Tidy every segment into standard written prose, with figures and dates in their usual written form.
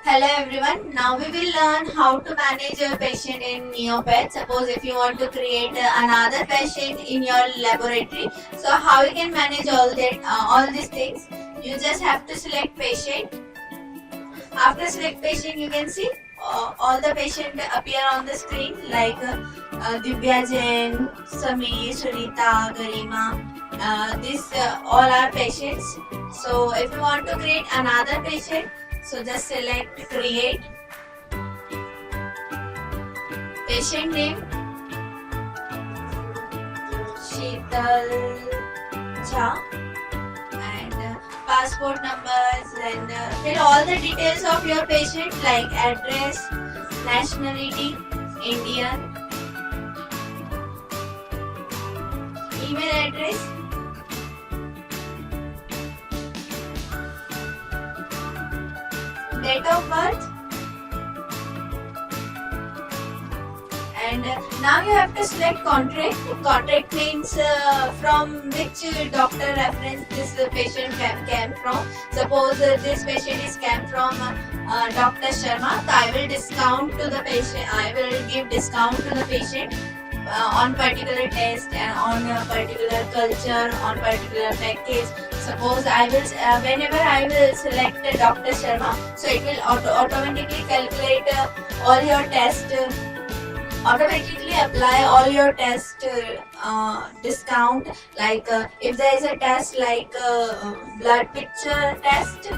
Hello everyone. Now we will learn how to manage your patient in Neopet. Suppose if you want to create another patient in your laboratory, so how you can manage all these things? You just have to select patient. After select patient, you can see all the patient appear on the screen like Divya Jain, Sameer, Sunita, Garima. These all are patients. So if you want to create another patient, so just select create patient name Sheetal Jha and passport numbers and fill all the details of your patient like address, nationality, Indian, email address, date of birth, and now you have to select contract. Contract means from which doctor reference this patient came from. Suppose this patient is came from Dr. Sharma, so I will discount to the patient. I will give discount to the patient on particular test and on a particular culture, on particular package. Suppose I will whenever I will select Dr. Sharma, so it will automatically calculate all your test. Automatically apply all your test discount, like if there is a test like blood picture test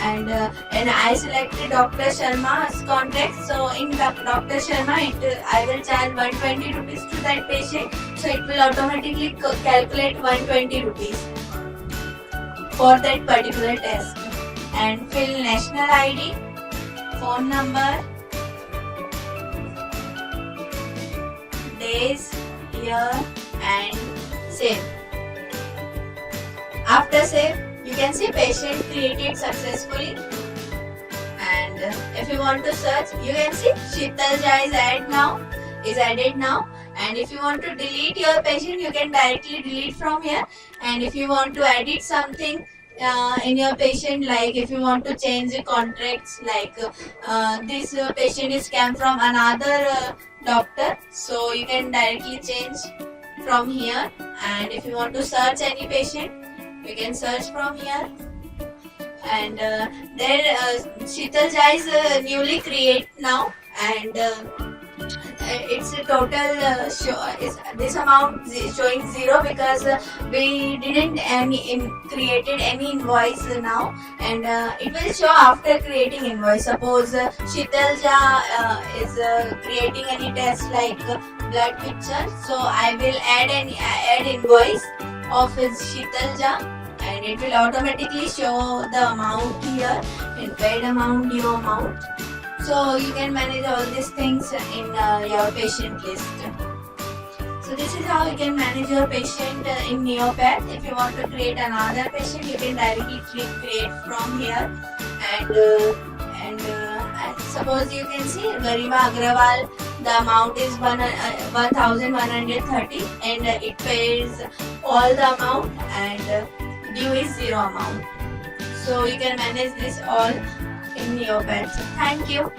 and I selected Dr. Sharma's contact, so in Dr. Sharma I will charge 120 rupees to that patient, so it will automatically calculate 120 rupees for that particular test. And fill national ID, phone number, days, year and save. After save, you can see patient created successfully. And if you want to search, you can see Sheetal Jha is added now. And if you want to delete your patient, you can directly delete from here. And if you want to edit something in your patient, like if you want to change the contracts, like this patient is came from another doctor, so you can directly change from here. And if you want to search any patient, you can search from here. And there Sheetal Jha is newly created now, and its total this amount is showing 0 because we didn't created any invoice now, and it will show after creating invoice. Suppose Sheetal Jha is creating any test like blood picture, so I will add invoice of his Sheetal Jha, and it will automatically show the amount here in paid amount, due amount. So you can manage all these things in your patient list. So this is how you can manage your patient in Neopet. If you want to create another patient, you can directly click create from here. And suppose you can see Garima Agrawal, the amount is 1130 and it pays all the amount and due is 0 amount. So you can manage this all in Neopet. Thank you.